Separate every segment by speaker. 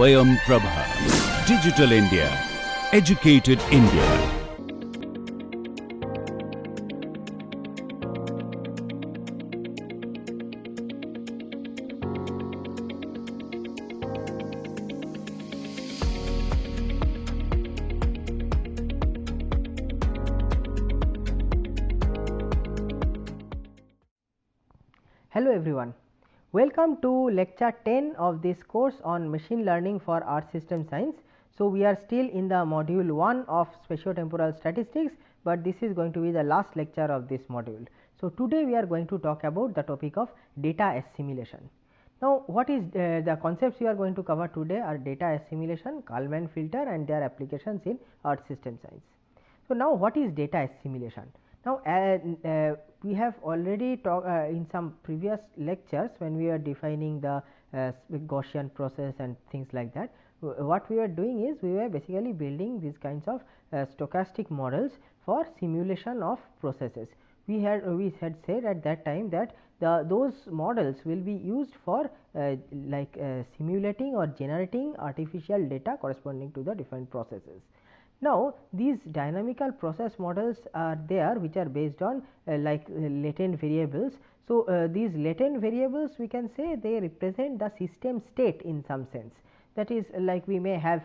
Speaker 1: Swayam Prabha. Digital India. Educated India.
Speaker 2: Hello everyone, welcome to lecture 10 of this course on machine learning for earth system science. So, we are still in the module 1 of spatiotemporal statistics, but this is going to be the last lecture of this module. So, today we are going to talk about the topic of data assimilation. Now, what is the concepts we are going to cover today are data assimilation, Kalman filter and their applications in earth system science. So, now what is data assimilation? Now, we have already talked in some previous lectures when we are defining the Gaussian process and things like that. What we were doing is we were basically building these kinds of stochastic models for simulation of processes. We had said at that time that those models will be used for simulating or generating artificial data corresponding to the different processes. Now, these dynamical process models are there which are based on latent variables. So, these latent variables we can say they represent the system state in some sense. That is like we may have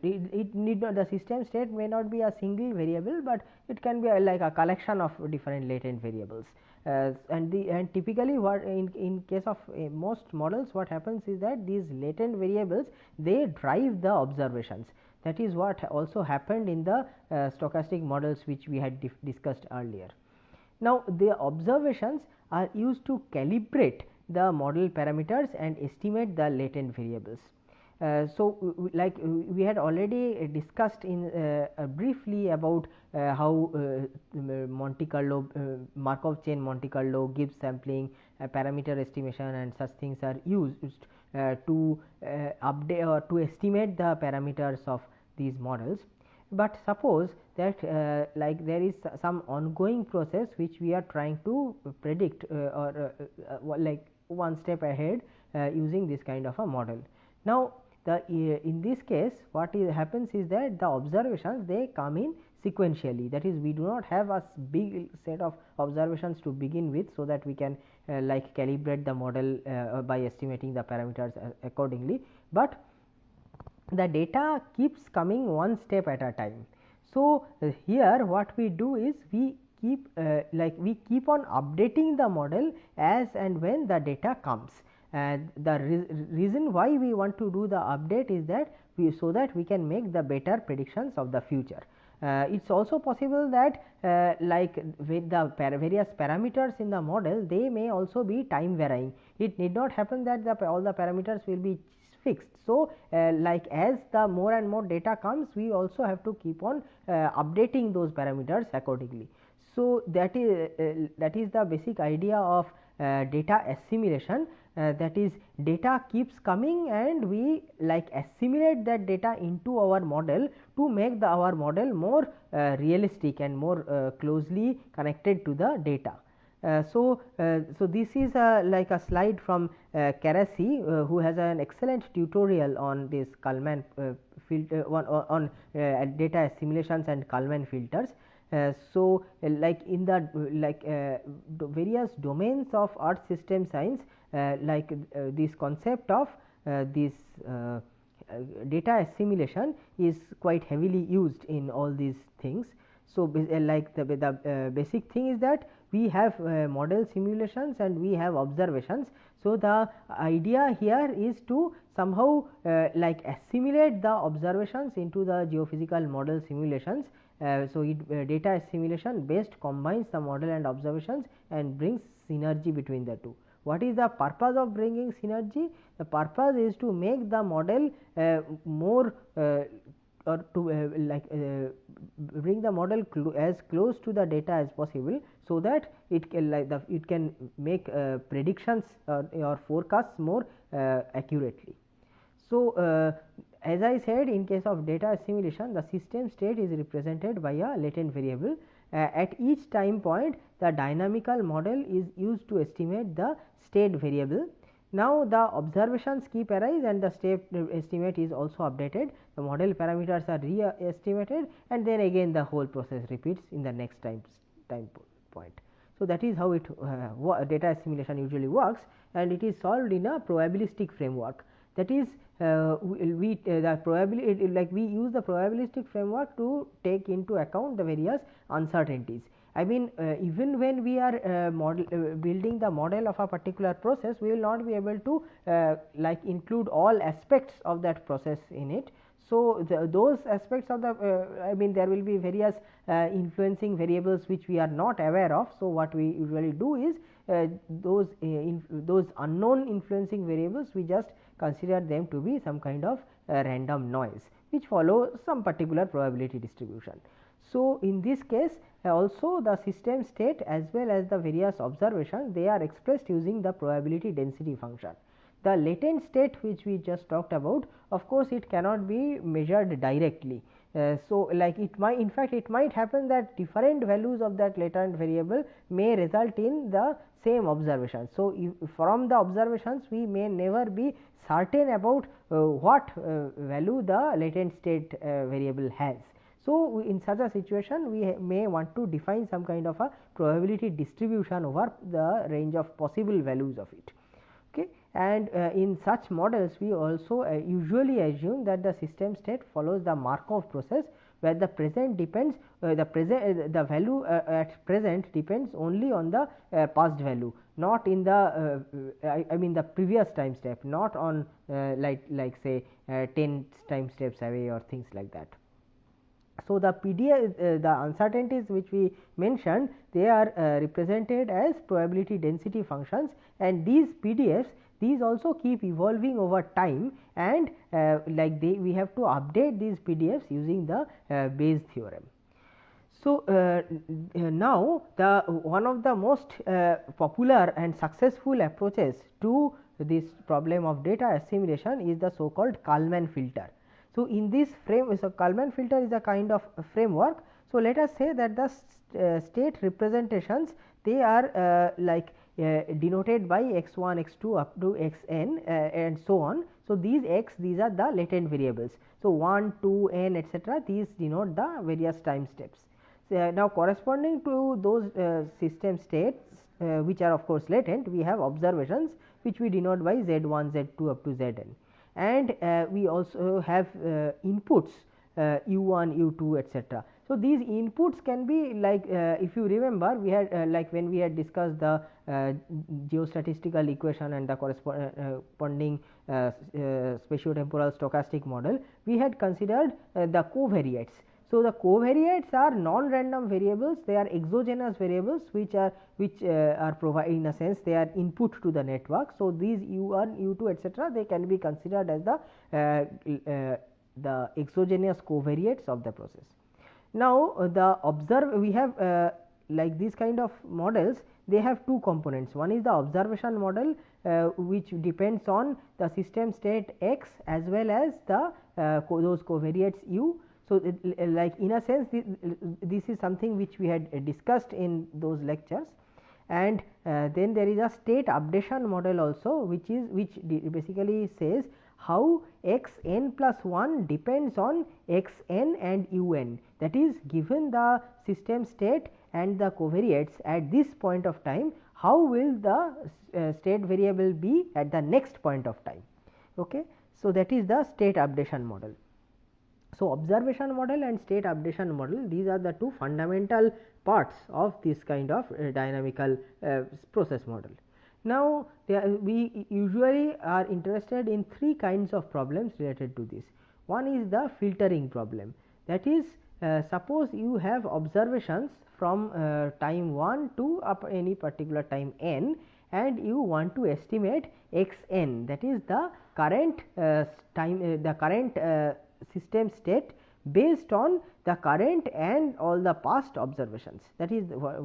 Speaker 2: it need not, the system state may not be a single variable, but it can be like a collection of different latent variables. And typically what in case of most models what happens is that these latent variables they drive the observations. That is what also happened in the stochastic models which we had discussed earlier. Now, the observations are used to calibrate the model parameters and estimate the latent variables. So, like we had already discussed in briefly about how Monte Carlo Markov chain Monte Carlo, Gibbs sampling, parameter estimation and such things are used to update or to estimate the parameters of these models. But suppose that like there is some ongoing process which we are trying to predict like one step ahead using this kind of a model. Now, in this case what happens is that the observations they come in sequentially, that is we do not have a big set of observations to begin with, so that we can like calibrate the model by estimating the parameters accordingly, but the data keeps coming one step at a time. So, here what we do is we keep we keep on updating the model as and when the data comes. And the reason why we want to do the update is that so that we can make the better predictions of the future. It is also possible that like with the various parameters in the model they may also be time varying. It need not happen that all the parameters will be fixed. So, like as the more and more data comes, we also have to keep on updating those parameters accordingly. So, that is the basic idea of data assimilation, that is data keeps coming and we like assimilate that data into our model to make our model more realistic and more closely connected to the data. So, this is like a slide from Karasi who has an excellent tutorial on this Kalman filter on data assimilations and Kalman filters. So, like in the various domains of earth system science, this concept of this data assimilation is quite heavily used in all these things. So, like the basic thing is that we have model simulations and we have observations. So, the idea here is to somehow like assimilate the observations into the geophysical model simulations. So, data assimilation best combines the model and observations and brings synergy between the two. What is the purpose of bringing synergy? The purpose is to make the model more or to bring the model as close to the data as possible, so that it can it can make predictions or forecasts more accurately. So, as I said, in case of data assimilation, the system state is represented by a latent variable. At each time point, the dynamical model is used to estimate the state variable. Now, the observations keep arise and the step estimate is also updated, the model parameters are re-estimated, and then again the whole process repeats in the next time point. So, that is how it data assimilation usually works, and it is solved in a probabilistic framework. That is, the probability, like we use the probabilistic framework to take into account the various uncertainties. I mean, even when we are building the model of a particular process, we will not be able to like include all aspects of that process in it. So, those aspects of the I mean, there will be various influencing variables which we are not aware of. So, what we usually do is those unknown influencing variables, we just consider them to be some kind of random noise which follow some particular probability distribution. So, in this case also the system state as well as the various observations, they are expressed using the probability density function. The latent state which we just talked about, of course, it cannot be measured directly. So, like it might, in fact, it might happen that different values of that latent variable may result in the same observation. So, if from the observations we may never be certain about what value the latent state variable has. So, in such a situation we may want to define some kind of a probability distribution over the range of possible values of it. Okay. And in such models we also usually assume that the system state follows the Markov process, where the present depends the value at present depends only on the past value, not in the I mean the previous time step, not on like say 10 time steps away or things like that. So, the PDF the uncertainties which we mentioned, they are represented as probability density functions, and these PDFs, these also keep evolving over time, and like we have to update these PDFs using the Bayes theorem. So, now the one of the most popular and successful approaches to this problem of data assimilation is the so called Kalman filter. So, in this frame, so Kalman filter is a kind of a framework. So, let us say that the state representations, they are like denoted by x1, x2 up to xn and so on. So, these are the latent variables. So, 1, 2, n etc., these denote the various time steps. So, now corresponding to those system states which are of course latent, we have observations which we denote by z1, z2 up to zn. And we also have inputs u1, u2 etc. So, these inputs can be like if you remember, we had like when we had discussed the geostatistical equation and the corresponding spatiotemporal stochastic model, we had considered the covariates. So, the covariates are non-random variables, they are exogenous variables which are provided, in a sense they are input to the network. So, these u1, u2 etc., they can be considered as the exogenous covariates of the process. Now, we have like these kind of models, they have two components. One is the observation model which depends on the system state x as well as the those covariates u. So, like in a sense this is something which we had discussed in those lectures, and then there is a state updation model also, which basically says how x n plus 1 depends on x n and u n, that is, given the system state and the covariates at this point of time, how will the state variable be at the next point of time. Okay. So, that is the state updation model. So, observation model and state updation model, these are the two fundamental parts of this kind of dynamical process model. Now, we usually are interested in three kinds of problems related to this. One is the filtering problem, that is, suppose you have observations from time 1 to up any particular time n, and you want to estimate x n, that is the current system state based on the current and all the past observations. That is what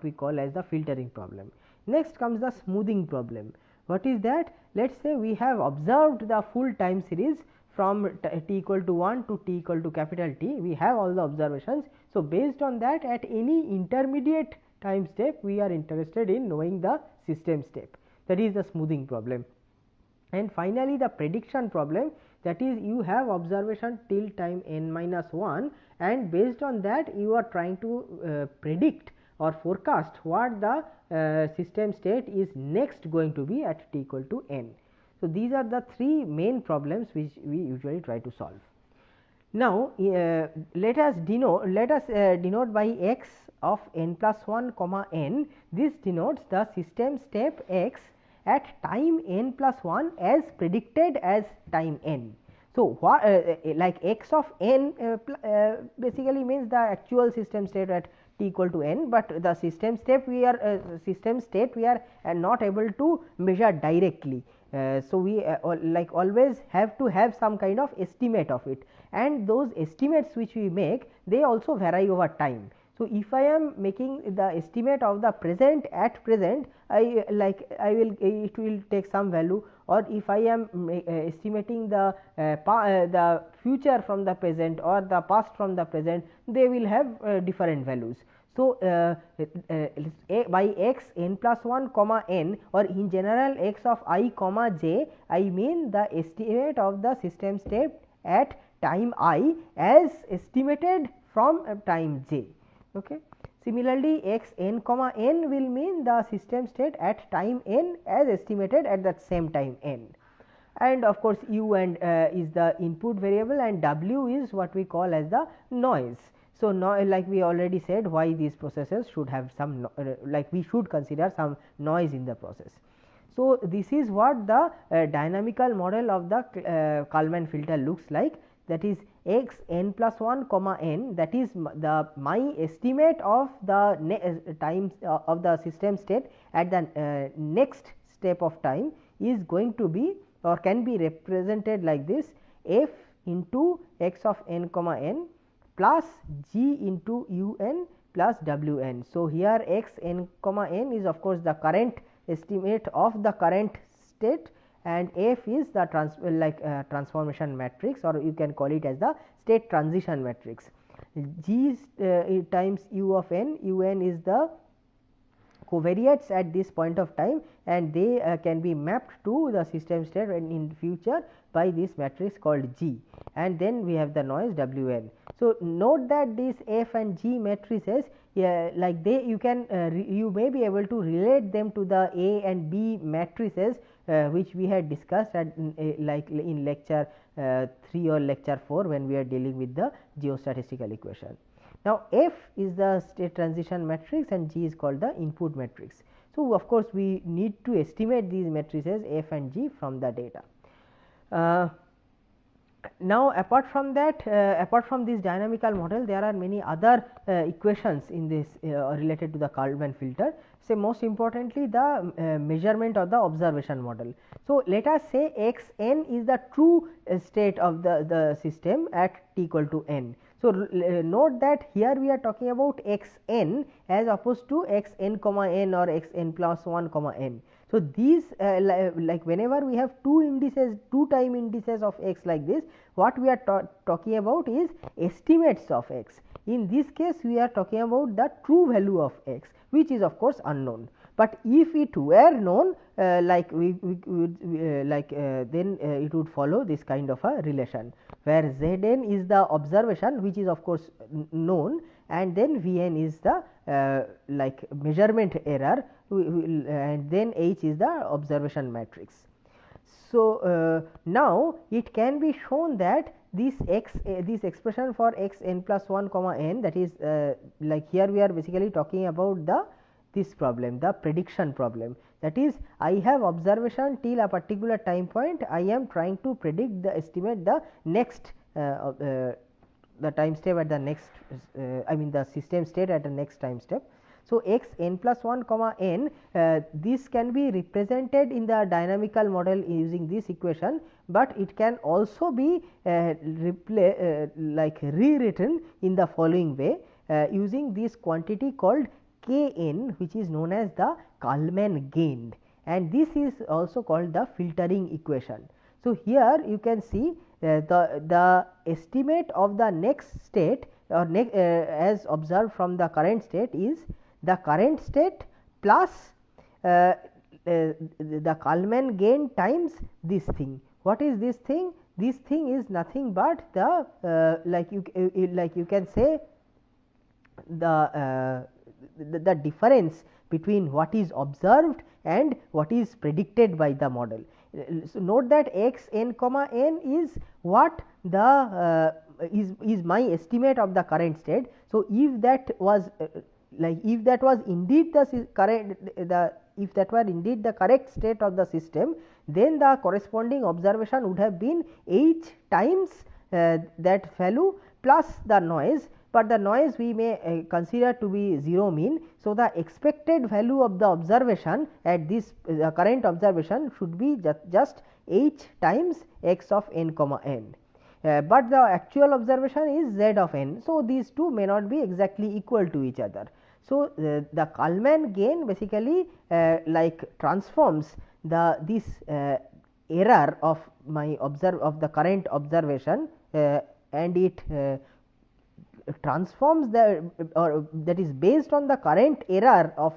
Speaker 2: we call as the filtering problem. Next comes the smoothing problem. What is that? Let us say we have observed the full time series from t equal to 1 to t equal to capital T. We have all the observations. So, based on that, at any intermediate time step, we are interested in knowing the system step. that is the smoothing problem. And finally, the prediction problem, that is you have observation till time n minus 1, and based on that you are trying to predict or forecast what the system state is next going to be at t equal to n. So, these are the three main problems which we usually try to solve. Now, let us denote by x of n plus 1 comma n. This denotes the system step x at time n plus 1 as predicted as time n. So, what like x of n basically means the actual system state at t equal to n, but the system state we are not able to measure directly. So, we like always have to have some kind of estimate of it, and those estimates which we make, they also vary over time. So, if I am making the estimate of the present at present, it will take some value, or if I am estimating the future from the present or the past from the present, they will have different values. So, by x n plus 1 comma n, or in general x of I comma j, I mean the estimate of the system state at time I as estimated from time j. Okay. Similarly, x n comma n will mean the system state at time n as estimated at that same time n, and of course, u and is the input variable, and w is what we call as the noise. So, like we already said, why these processes should have some like we should consider some noise in the process. So, this is what the dynamical model of the Kalman filter looks like, that is x n plus 1 comma n, that is my estimate of the times of the system state at the next step of time is going to be or can be represented like this: f into x of n comma n plus g into u n plus w n. So, here x n comma n is of course the current estimate of the current state, and f is the transformation matrix, or you can call it as the state transition matrix. G times u of n, u n is the covariates at this point of time, and they can be mapped to the system state in future by this matrix called G, and then we have the noise W n. So, note that these F and G matrices, like you may be able to relate them to the A and B matrices which we had discussed at like in lecture 3 or lecture 4 when we are dealing with the geostatistical equation. Now, F is the state transition matrix and G is called the input matrix. So, of course, we need to estimate these matrices F and G from the data. Now, apart from that, apart from this dynamical model, there are many other equations in this related to the Kalman filter. So, most importantly the measurement of the observation model. So, let us say x n is the true state of the system at t equal to n. So, note that here we are talking about x n as opposed to x n comma n or x n plus 1 comma n. So, these like whenever we have two time indices of x like this, what we are talking about is estimates of x. In this case, we are talking about the true value of x, which is of course unknown. But if it were known, like we would then it would follow this kind of a relation, where z n is the observation, which is of course known, and then v n is the like measurement error, and then h is the observation matrix. So, now it can be shown that this this expression for x n plus 1 comma n, that is like here we are basically talking about this problem, the prediction problem, that is I have observation till a particular time point, I am trying to predict the estimate the next the time step at the next I mean the system state at the next time step. So, x n plus 1 comma n, this can be represented in the dynamical model using this equation, but it can also be like rewritten in the following way using this quantity called k n, which is known as the Kalman gain, and this is also called the filtering equation. So, here you can see the estimate of the next state or as observed from the current state is the current state plus the Kalman gain times this thing. What is this thing? This thing is nothing but the like you can say the difference between what is observed and what is predicted by the model. So, note that x n comma n is what the is my estimate of the current state. So, if that was if that was indeed the correct if that were indeed the correct state of the system, then the corresponding observation would have been h times that value plus the noise, but the noise we may consider to be 0 mean. So, the expected value of the observation at this current observation should be just h times x of n comma n. But the actual observation is z of n. So, these two may not be exactly equal to each other. So, the Kalman gain basically like transforms this error of my of the current observation and it transforms the or that is based on the current error of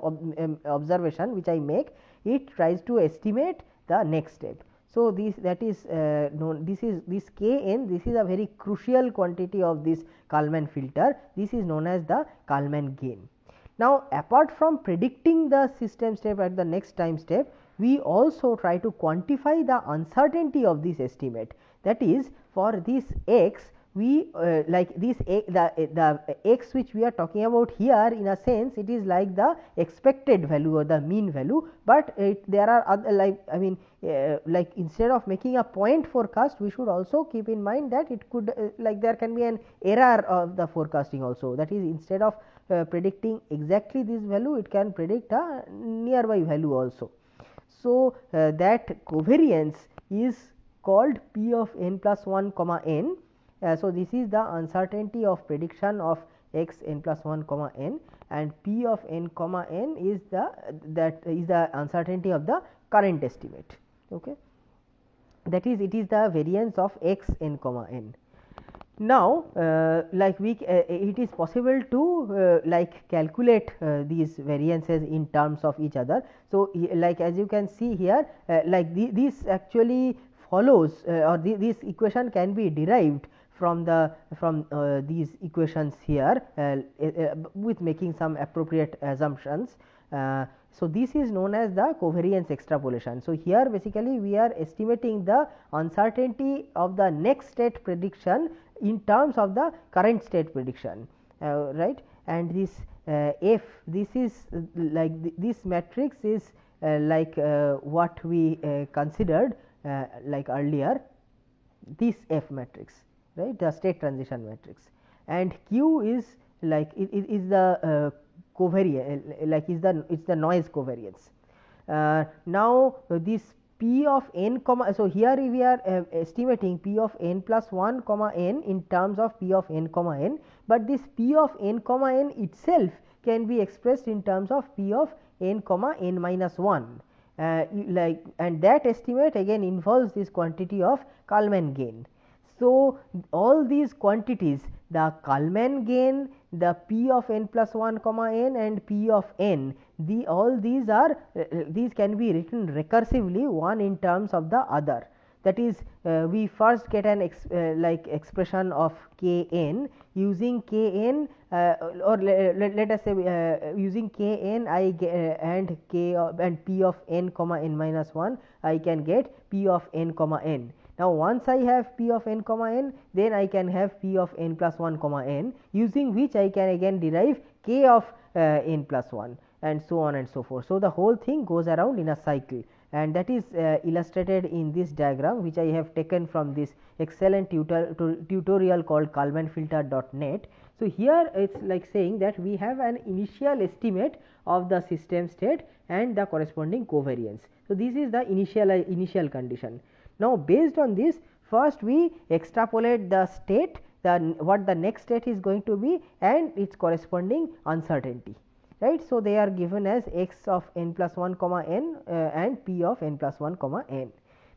Speaker 2: observation which I make, it tries to estimate the next step. So, that is known, this k n, this is a very crucial quantity of this Kalman filter, this is known as the Kalman gain. Now, apart from predicting the system step at the next time step, we also try to quantify the uncertainty of this estimate. That is, for this x, we like this the x which we are talking about here, in a sense it is like the expected value or the mean value, but there are other like like instead of making a point forecast, we should also keep in mind that it could like there can be an error of the forecasting also. That is, instead of predicting exactly this value, it can predict a nearby value also. So, that covariance is called p of n plus 1 comma n. So, this is the uncertainty of prediction of x n plus 1 comma n, and p of n comma n is the uncertainty of the current estimate. Okay. That is, it is the variance of x n comma n. Now, like it is possible to like calculate these variances in terms of each other. So, like as you can see here, like this actually follows or this equation can be derived from these equations here with making some appropriate assumptions. So, this is known as the covariance extrapolation. So, here basically we are estimating the uncertainty of the next state prediction in terms of the current state prediction, right. And this f, this is like this matrix is like what we considered like earlier, this f matrix, right, the state transition matrix, and q is like it is the covariance, like it's the noise covariance. Now, this p of n comma, so here we are estimating p of n plus 1 comma n in terms of p of n comma n, but this p of n comma n itself can be expressed in terms of p of n comma n minus 1. Like, and that estimate again involves this quantity of Kalman gain. So, all these quantities, the Kalman gain, the p of n plus 1 comma n and p of n, all these are these can be written recursively one in terms of the other. That is, we first get an like expression of k n, using k n or let us say using k n I get and k and p of n comma n minus 1, I can get p of n comma n. Now, once I have p of n comma n, then I can have p of n plus 1 comma n, using which I can again derive k of n plus 1, and so on and so forth. So, the whole thing goes around in a cycle, and that is illustrated in this diagram, which I have taken from this excellent tutorial called kalmanfilter.net. So, here it is like saying that we have an initial estimate of the system state and the corresponding covariance. So, this is the initial condition. Now, based on this, first we extrapolate the state, what the next state is going to be and its corresponding uncertainty, right. So, they are given as x of n plus 1 comma n and p of n plus 1 comma n.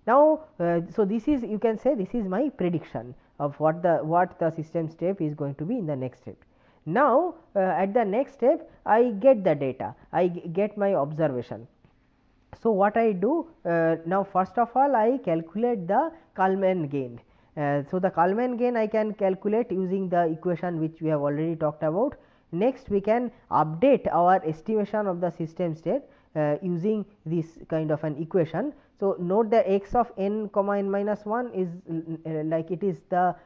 Speaker 2: Now, so this is, you can say, this is my prediction of what the system step is going to be in the next step. Now, at the next step I get the data, I get my observation. So, what I do now, first of all I calculate the Kalman gain. So, the Kalman gain I can calculate using the equation which we have already talked about. Next we can update our estimation of the system state using this kind of an equation. So, note that x of n comma n minus 1 is like it is the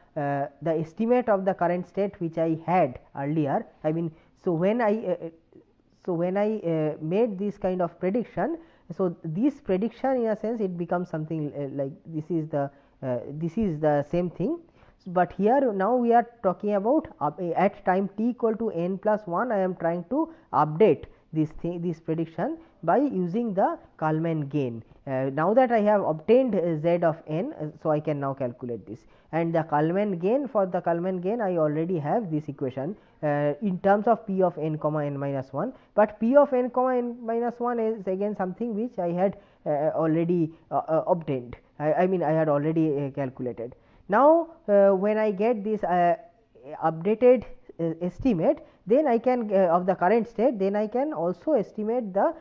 Speaker 2: estimate of the current state which I had earlier. I mean, so when I made this kind of prediction, so this prediction in a sense it becomes something like this is the same thing. But here now we are talking about at time t equal to n plus 1 I am trying to update this prediction by using the Kalman gain. Now that I have obtained z of n, so I can now calculate this, and the Kalman gain, for the Kalman gain I already have this equation in terms of p of n comma n minus 1, but p of n comma n minus 1 is again something which I had already obtained. I mean I had already calculated. Now when I get this updated estimate, then I can of the current state, then I can also estimate the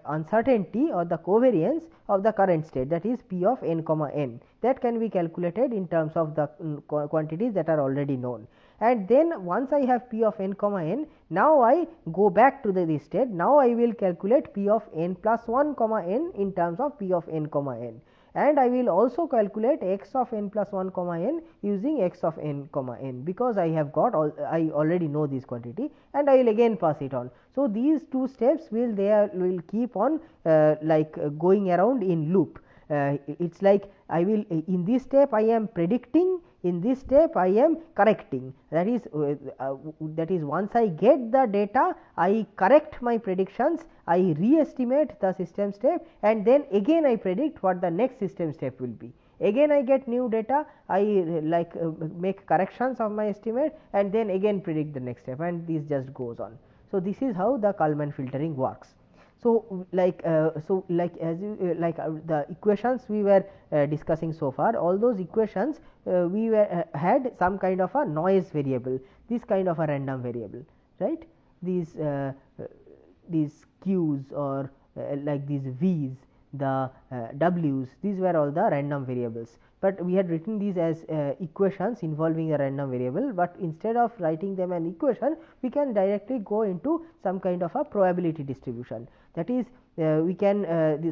Speaker 2: uncertainty or the covariance of the current state, that is p of n comma n, that can be calculated in terms of the quantities that are already known. And then once I have p of n comma n, now I go back to this state. Now I will calculate p of n plus 1 comma n in terms of p of n comma n, and I will also calculate x of n plus 1 comma n using x of n comma n, because I have got I already know this quantity, and I will again pass it on. So, these two steps will keep on going around in loop. It is like I will in this step I am predicting, in this step I am correcting, that is once I get the data I correct my predictions, I re-estimate the system step, and then again I predict what the next system step will be. Again I get new data, I make corrections of my estimate, and then again predict the next step, and this just goes on. So, this is how the Kalman filtering works. So, as you the equations we were discussing so far, all those equations we had some kind of a noise variable, this kind of a random variable, right? These q's or like these v's, the w's, these were all the random variables, but we had written these as equations involving a random variable. But instead of writing them an equation, we can directly go into some kind of a probability distribution, that is we can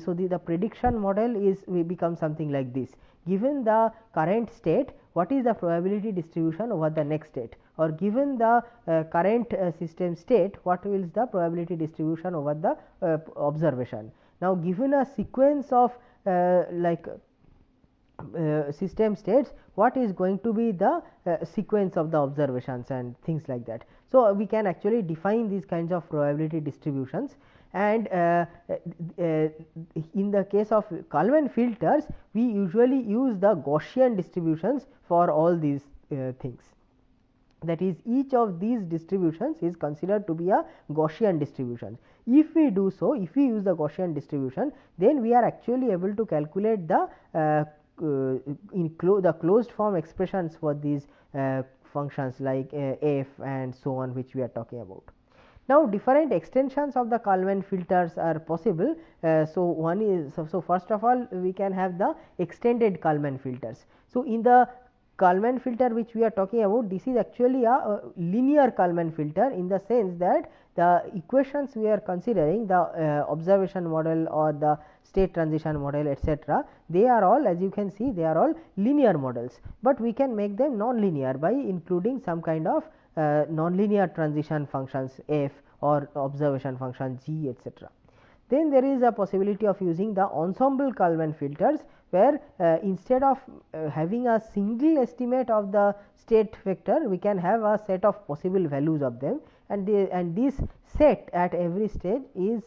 Speaker 2: so the prediction model will become something like this. Given the current state, what is the probability distribution over the next state, or given the current system state, what is the probability distribution over the observation. Now, given a sequence of system states, what is going to be the sequence of the observations and things like that. So, we can actually define these kinds of probability distributions, and in the case of Kalman filters we usually use the Gaussian distributions for all these things. That is, each of these distributions is considered to be a Gaussian distribution. If we do so, if we use the Gaussian distribution, then we are actually able to calculate the the closed form expressions for these functions like f and so on, which we are talking about. Now, different extensions of the Kalman filters are possible. So, one is so first of all we can have the extended Kalman filters. So, in the Kalman filter which we are talking about, this is actually a linear Kalman filter, in the sense that the equations we are considering, the observation model or the state transition model, etc., they are all, as you can see, they are all linear models, but we can make them non-linear by including some kind of non-linear transition functions f or observation function g, etc. Then there is a possibility of using the ensemble Kalman filters, where instead of having a single estimate of the state vector, we can have a set of possible values of them, and this set at every stage is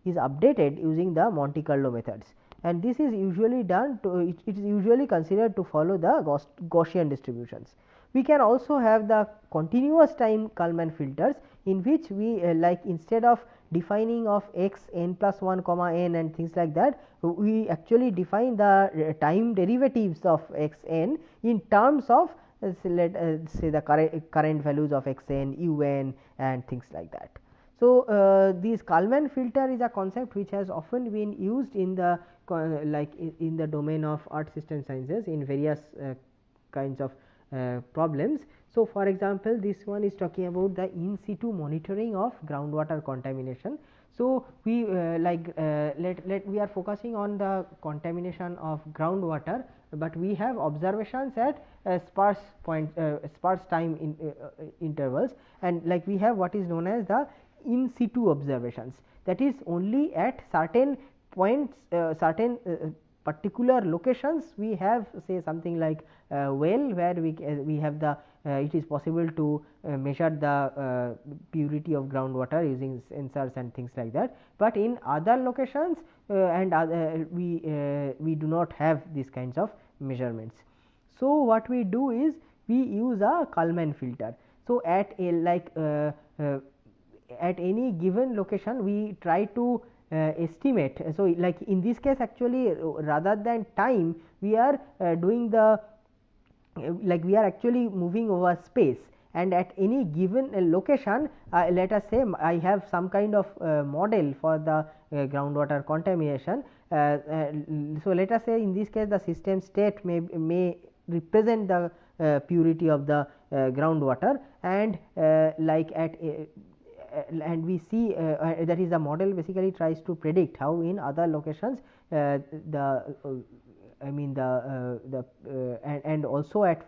Speaker 2: is updated using the Monte Carlo methods, and this is usually done to it is usually considered to follow the Gaussian distributions. We can also have the continuous time Kalman filters, in which we instead of defining of x n plus 1 comma n and things like that, we actually define the time derivatives of x n in terms of let us say the current values of x n, u n and things like that. So, this Kalman filter is a concept which has often been used in the in the domain of earth system sciences in various kinds of problems. So, for example, this one is talking about the in situ monitoring of groundwater contamination. So, we we are focusing on the contamination of groundwater, but we have observations at sparse time intervals, and like we have what is known as the in situ observations, that is only at certain points, certain particular locations we have, say something like well, where we have the it is possible to measure the purity of groundwater using sensors and things like that, but in other locations and we do not have these kinds of measurements. So, what we do is we use a Kalman filter. So, at a at any given location we try to estimate. So, like in this case actually rather than time we are doing the like we are actually moving over space, and at any given location let us say I have some kind of model for the groundwater contamination. So, let us say in this case the system state may represent the purity of the groundwater, and like at and we see that is the model basically tries to predict how in other locations the I mean the and also at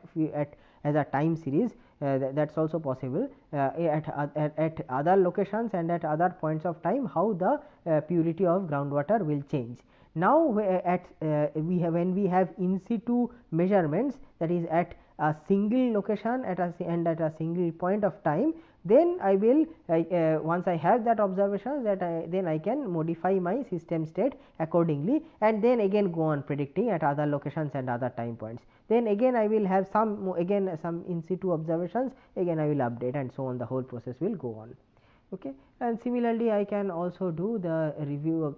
Speaker 2: as a time series that is also possible at other locations and at other points of time how the purity of groundwater will change. Now, at we have when we have in situ measurements, that is at a single location at a single point of time, then I will once I have that observation, that then I can modify my system state accordingly, and then again go on predicting at other locations and other time points. Then again I will have some in situ observations, again I will update, and so on, the whole process will go on. Okay. And similarly I can also do the review of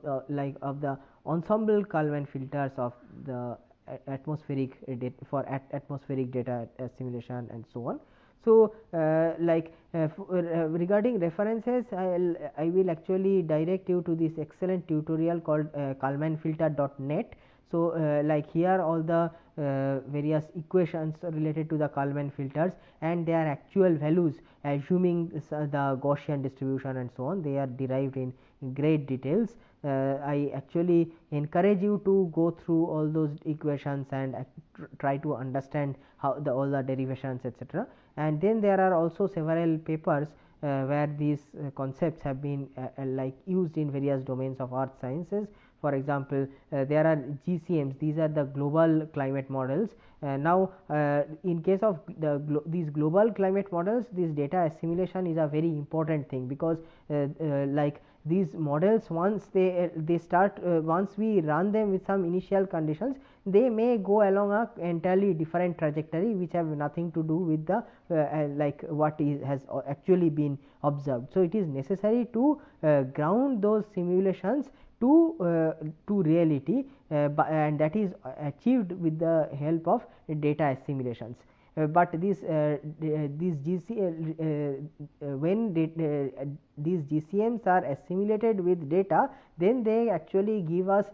Speaker 2: of the ensemble Kalman filters of the atmospheric atmospheric data assimilation and so on. So, regarding references, I will actually direct you to this excellent tutorial called kalmanfilter.net. So, like here all the various equations related to the Kalman filters and their actual values, assuming the Gaussian distribution and so on, they are derived in great details. I actually encourage you to go through all those equations and try to understand how all the derivations, etc. And then there are also several papers where these concepts have been used in various domains of earth sciences. For example, there are GCMs, these are the global climate models. Now, in case of these global climate models, this data assimilation is a very important thing, because like these models, once they start once we run them with some initial conditions, they may go along a entirely different trajectory which have nothing to do with the like what has actually been observed. So, it is necessary to ground those simulations to reality, and that is achieved with the help of data assimilations. But these when these GCMs are assimilated with data, then they actually give us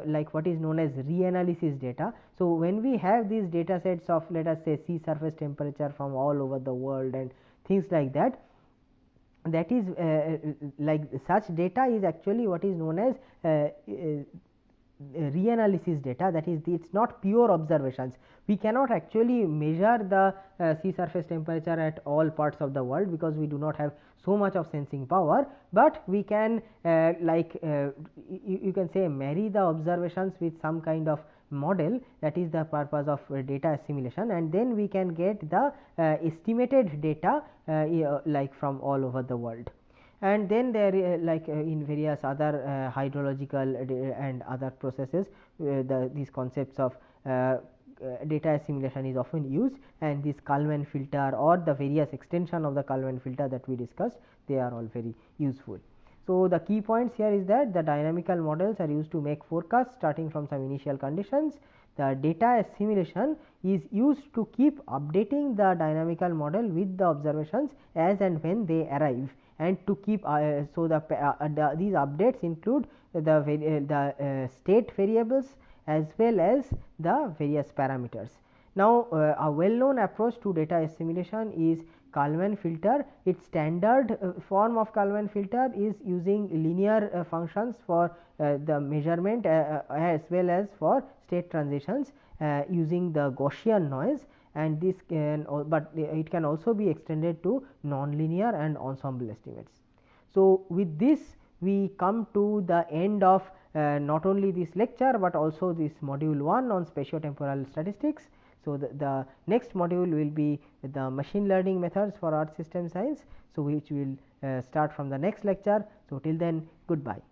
Speaker 2: like what is known as reanalysis data. So, when we have these data sets of, let us say, sea surface temperature from all over the world and things like that, that is like such data is actually what is known as reanalysis data, that is it is not pure observations. We cannot actually measure the sea surface temperature at all parts of the world, because we do not have so much of sensing power, but we can you can say marry the observations with some kind of model, that is the purpose of data assimilation, and then we can get the estimated data like from all over the world. And then there in various other hydrological and other processes, these concepts of data assimilation is often used, and this Kalman filter or the various extension of the Kalman filter that we discussed, they are all very useful. So, the key points here is that the dynamical models are used to make forecasts starting from some initial conditions. The data assimilation is used to keep updating the dynamical model with the observations as and when they arrive, and to keep so these updates include the state variables as well as the various parameters. Now, a well known approach to data assimilation is Kalman filter. Its standard form of Kalman filter is using linear functions for the measurement as well as for state transitions using the Gaussian noise, and this can but it can also be extended to nonlinear and ensemble estimates. So, with this we come to the end of not only this lecture, but also this module 1 on spatiotemporal statistics. So, the next module will be the machine learning methods for earth system science. So, which will start from the next lecture. So, till then, goodbye.